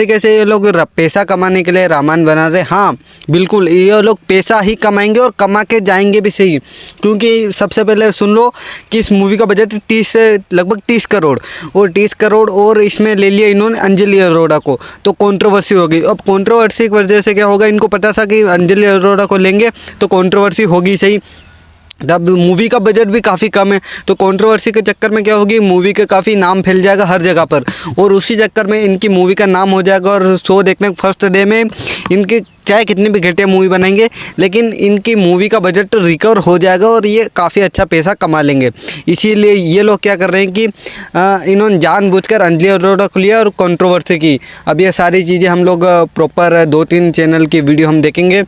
तरीके से ये लोग पैसा कमाने के लिए रामायण बना रहे। हाँ बिल्कुल, ये लोग पैसा ही कमाएंगे और कमा के जाएंगे भी सही, क्योंकि सबसे पहले सुन लो कि इस मूवी का बजट लगभग 30 करोड़ और 30 करोड़ और इसमें ले लिया इन्होंने अंजलि अरोड़ा को, तो कंट्रोवर्सी होगी। अब कंट्रोवर्सी की वजह से क्या होगा, इनको पता था कि अंजलि अरोड़ा को लेंगे तो कंट्रोवर्सी होगी सही। तब मूवी का बजट भी काफ़ी कम है, तो कंट्रोवर्सी के चक्कर में क्या होगी, मूवी का काफ़ी नाम फैल जाएगा हर जगह पर, और उसी चक्कर में इनकी मूवी का नाम हो जाएगा। और शो देखने फर्स्ट डे में इनके चाहे कितनी भी घटिया मूवी बनाएंगे, लेकिन इनकी मूवी का बजट तो रिकवर हो जाएगा और ये काफ़ी अच्छा पैसा कमा लेंगे। इसीलिए ये लोग क्या कर रहे हैं कि इन्होंने जानबूझकर अंजलि अरोड़ा को लिया और कंट्रोवर्सी की। अब ये सारी चीज़ें हम लोग प्रॉपर 2-3 चैनल की वीडियो हम देखेंगे,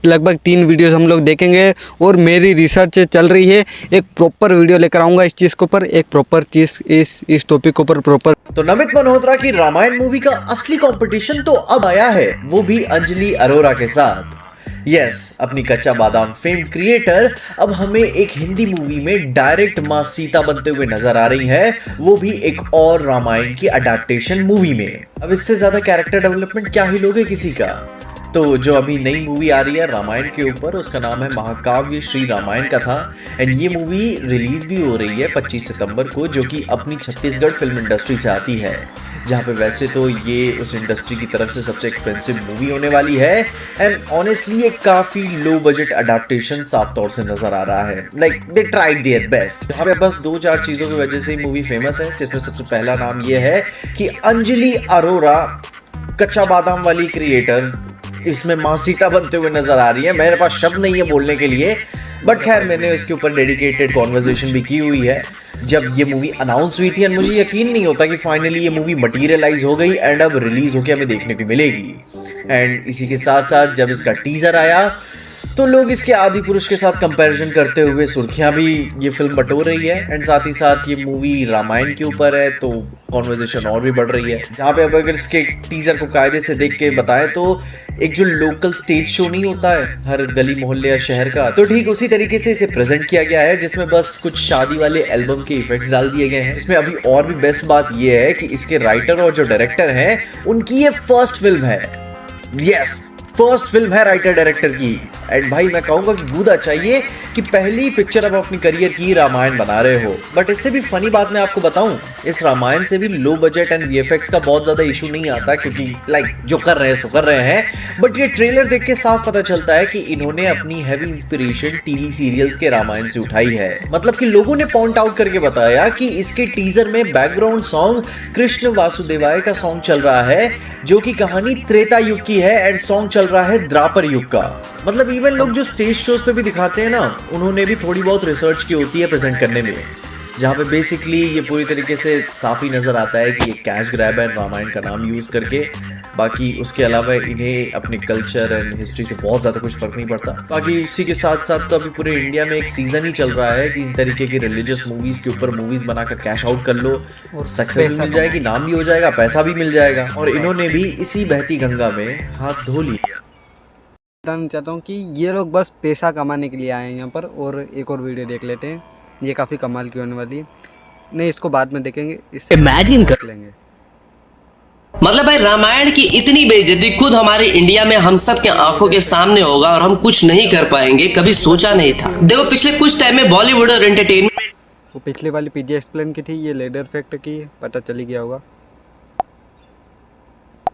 लगभग 3 वीडियोस हम लोग देखेंगे, और मेरी रिसर्च चल रही है, एक प्रॉपर वीडियो लेकर आऊँगा इस चीज़ के ऊपर, एक प्रॉपर चीज़ इस टॉपिक के ऊपर प्रॉपर। तो नमित मल्होत्रा की रामायण मूवी का असली कंपटीशन तो अब आया है, वो भी अंजलि अरोड़ा के साथ। यस, अपनी कच्चा बादाम फेम क्रिएटर अब हमें एक हिंदी मूवी में डायरेक्ट मां सीता बनते हुए नजर आ रही है, वो भी एक और रामायण की अडेप्टेशन मूवी में। अब इससे ज्यादा कैरेक्टर डेवलपमेंट क्या ही लोगे किसी का। तो जो अभी नई मूवी आ रही है रामायण के ऊपर, उसका नाम है महाकाव्य श्री रामायण कथा, एंड ये मूवी रिलीज भी हो रही है 25 सितंबर को, जो कि अपनी छत्तीसगढ़ फिल्म इंडस्ट्री से आती है, जहाँ पे वैसे तो ये उस इंडस्ट्री की तरफ से सबसे एक्सपेंसिव मूवी होने वाली है। एंड ऑनेस्टली ये काफी लो बजट अडेप्टेशन साफ तौर से नजर आ रहा है, like they tried their best. यहाँ पे बस 2-4 चीजों की वजह से ही मूवी फेमस है, जिसमें सबसे पहला नाम ये है कि अंजलि अरोड़ा कच्चा बादाम वाली क्रिएटर इसमें मां सीता बनते हुए नजर आ रही है। मेरे पास शब्द नहीं है बोलने के लिए, बट खैर मैंने इसके ऊपर डेडिकेटेड कॉन्वर्सेशन भी की हुई है जब ये मूवी अनाउंस हुई थी, एंड मुझे यकीन नहीं होता कि फाइनली ये मूवी मटीरियलाइज हो गई एंड अब रिलीज होकर हमें देखने को मिलेगी। एंड इसी के साथ साथ जब इसका टीजर आया तो लोग इसके आदि पुरुष के साथ कंपैरिजन करते हुए सुर्खियां भी ये फिल्म बटोर रही है, एंड साथ ही साथ ये मूवी रामायण के ऊपर है तो कॉन्वर्सेशन और भी बढ़ रही है। जहाँ पे अब अगर इसके टीजर को कायदे से देख के बताएं तो एक जो लोकल स्टेज शो नहीं होता है हर गली मोहल्ले या शहर का, तो ठीक उसी तरीके से इसे प्रेजेंट किया गया है, जिसमें बस कुछ शादी वाले एल्बम के इफेक्ट्स डाल दिए गए हैं। इसमें अभी और भी बेस्ट बात यह है कि इसके राइटर और जो डायरेक्टर हैं उनकी ये फर्स्ट फिल्म है। यस, फर्स्ट फिल्म है राइटर डायरेक्टर की। एंड भाई मैं कहूंगा कि गूदा चाहिए कि पहली पिक्चर अब अपनी करियर की रामायण बना रहे हो। बट इससे भी फनी बात मैं आपको बताऊं, इस रामायण से भी लो बजट एंड वीएफएक्स का बहुत ज्यादा इशू नहीं आता, क्योंकि लाइक जो कर रहे हैं सो कर रहे हैं। बट ये ट्रेलर देख के साफ पता चलता है कि इन्होंने अपनी हैवी इंस्पिरेशन टीवी सीरियल्स के रामायण से उठाई है। मतलब कि लोगों ने पॉइंट आउट करके बताया कि इसके टीजर में बैकग्राउंड सॉन्ग कृष्ण वासुदेवाय का सॉन्ग चल रहा है, जो कि कहानी त्रेता युग की है, एंड सॉन्ग चल रहा है द्वापर युग का। मतलब इवन लोग जो स्टेज शोज पे भी दिखाते हैं ना, उन्होंने भी थोड़ी बहुत रिसर्च की होती है प्रेजेंट करने में, जहाँ पे बेसिकली ये पूरी तरीके से साफ ही नजर आता है कि ये कैश ग्रैब है रामायण का नाम यूज करके। बाकी उसके अलावा इन्हें अपने कल्चर एंड हिस्ट्री से बहुत ज्यादा कुछ फर्क नहीं पड़ता। बाकी उसी के साथ साथ तो अभी पूरे इंडिया में एक सीजन ही चल रहा है कि इन तरीके की रिलीजियस मूवीज के ऊपर मूवीज बनाकर कैश आउट कर लो, और सक्सेस भी मिल जाएगी, नाम भी हो जाएगा, पैसा भी मिल जाएगा। और इन्होंने भी इसी बहती गंगा में हाथ धो लिया। बताना चाहता हूँ कि ये लोग बस पैसा कमाने के लिए आए हैं यहाँ पर, और एक और वीडियो देख लेते हैं, ये काफ़ी कमाल की होने वाली है। नहीं, इसको बाद में देखेंगे, इससे इमेजिन कर लेंगे। मतलब भाई रामायण की इतनी बेइज्जती खुद हमारे इंडिया में हम सब के आंखों के सामने होगा और हम कुछ नहीं कर पाएंगे, कभी सोचा नहीं था। देखो पिछले कुछ टाइम में बॉलीवुड और एंटरटेनमेंट, वो पिछली वाली पीजी एक्सप्लेन की थी, ये लेडर फैक्ट की पता चली गया होगा।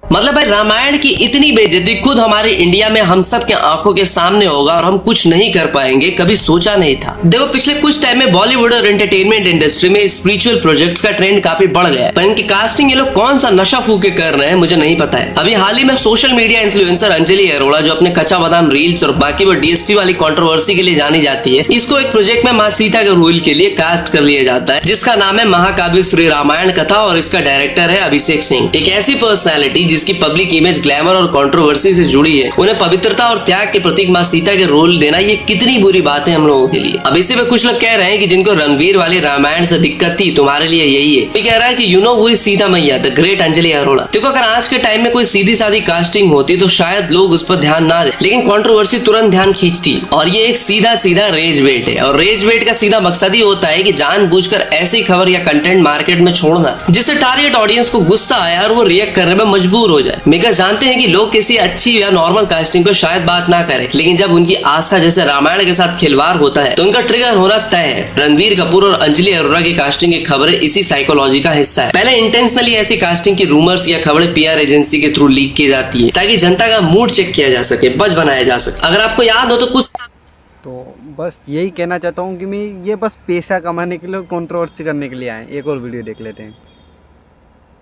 मतलब भाई रामायण की इतनी बेइज्जती खुद हमारे इंडिया में हम सब के आंखों के सामने होगा और हम कुछ नहीं कर पाएंगे, कभी सोचा नहीं था। देखो पिछले कुछ टाइम में बॉलीवुड और एंटरटेनमेंट इंडस्ट्री में स्पिरिचुअल प्रोजेक्ट्स का ट्रेंड काफी बढ़ गया है, पर इनकी कास्टिंग ये लोग कौन सा नशा फूके कर रहे हैं मुझे नहीं पता है। अभी हाल ही में social media influencer Anjali Arora, जो अपने कच्चा बादाम रील्स और बाकी वो डीएसपी वाली कंट्रोवर्सी के लिए जानी जाती है, इसको एक प्रोजेक्ट में मां सीता के रोल के लिए कास्ट कर लिया जाता है, जिसका नाम है महाकाव्य श्री रामायण कथा, और इसका डायरेक्टर है अभिषेक सिंह। एक ऐसी पर्सनैलिटी जिसकी पब्लिक इमेज ग्लैमर और कंट्रोवर्सी से जुड़ी है, उन्हें पवित्रता और त्याग के प्रतीक मां सीता के रोल देना ये कितनी बुरी बात है हम लोगों के लिए। अब इसी पे कुछ लोग कह रहे हैं कि जिनको रणवीर वाली रामायण से दिक्कत थी तुम्हारे लिए यही है। ये कह रहा है कि यू नो वो सीता मैया द ग्रेट अंजलि अरोड़ा। देखो अगर आज के टाइम में कोई सीधी सादी कास्टिंग होती तो शायद लोग उस पर ध्यान ना दे, लेकिन कंट्रोवर्सी तुरंत ध्यान खींचती। और ये एक सीधा सीधा रेज बेट है, और रेज बेट का सीधा मकसद ही होता है कि जानबूझकर ऐसी खबर या कंटेंट मार्केट में छोड़ना जिससे टारगेट ऑडियंस को गुस्सा आया और वो रिएक्ट करने में मजबूर बोर हो जाए। मेकर्स जानते हैं कि लोग किसी अच्छी या नॉर्मल कास्टिंग पर शायद बात ना करें, लेकिन जब उनकी आस्था जैसे रामायण के साथ खिलवाड़ होता है तो उनका ट्रिगर होना तय है। रणबीर कपूर और अंजलि अरोरा की कास्टिंग की खबरें इसी साइकोलॉजी का हिस्सा है। पहले इंटेंशनली ऐसी कास्टिंग की रूमर्स या खबरें पीआर एजेंसी के थ्रू लीक की जाती है ताकि जनता का मूड चेक किया जा सके, बज बनाया जा सके। अगर आपको याद हो तो कुछ तो बस यही कहना चाहता हूँ कि मैं ये बस पैसा कमाने के लिए, कंट्रोवर्सी करने के लिए आए। एक और वीडियो देख लेते हैं।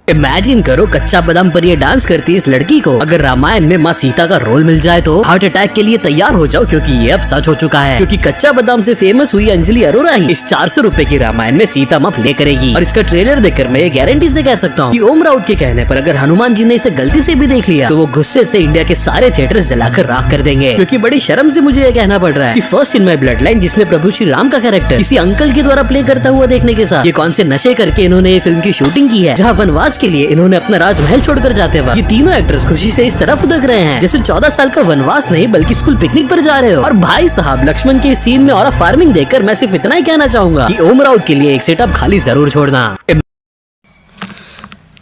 इमेजिन करो कच्चा बादाम पर ये डांस करती इस लड़की को अगर रामायण में माँ सीता का रोल मिल जाए तो हार्ट अटैक के लिए तैयार हो जाओ, क्योंकि ये अब सच हो चुका है। क्योंकि कच्चा बादाम से फेमस हुई अंजलि अरोरा ही इस 400 रुपए की रामायण में सीता माँ प्ले करेगी। और इसका ट्रेलर देखकर मैं ये गारंटी से कह सकता हूँ कि ओम राउत के कहने पर अगर हनुमान जी ने इसे गलती से भी देख लिया तो वो गुस्से से इंडिया के सारे थिएटर जलाकर राख कर देंगे। क्योंकि बड़ी शर्म से मुझे ये कहना पड़ रहा है कि first in my blood line जिसमें प्रभु श्री राम का कैरेक्टर किसी अंकल के द्वारा प्ले करता हुआ देखने के साथ ये कौन से नशे करके इन्होंने ये फिल्म की शूटिंग की है, जहाँ वनवास के लिए इन्होंने अपना राजमहल छोड़कर जाते वक्त ये तीनों एक्टर्स खुशी से इस तरफ उदक रहे हैं जैसे 14 साल का वनवास नहीं बल्कि स्कूल पिकनिक पर जा रहे हो। और भाई साहब लक्ष्मण के सीन में और फार्मिंग देखकर मैं सिर्फ इतना ही कहना चाहूंगा कि ओम राउत के लिए एक सेटअप खाली जरूर छोड़ना।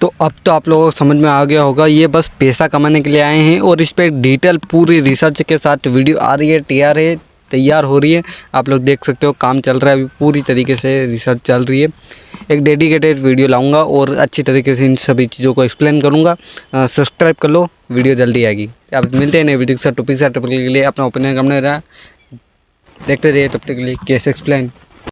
तो अब तो आप लोगों को समझ में आ गया होगा, ये बस पैसा कमाने के लिए आए हैं और इस पर डिटेल पूरी रिसर्च के साथ वीडियो आ रही है, तैयार है, तैयार हो रही है। आप लोग देख सकते हो काम चल रहा है अभी, पूरी तरीके से रिसर्च चल रही है। एक डेडिकेटेड वीडियो लाऊंगा और अच्छी तरीके से इन सभी चीज़ों को एक्सप्लेन करूंगा। सब्सक्राइब कर लो, वीडियो जल्दी आएगी। आप मिलते हैं नए वीडियो के साथ। टॉपिक के लिए अपना ओपिनियन कमेंट रहा देखते रहिए। तब तक के लिए केस एक्सप्लेन।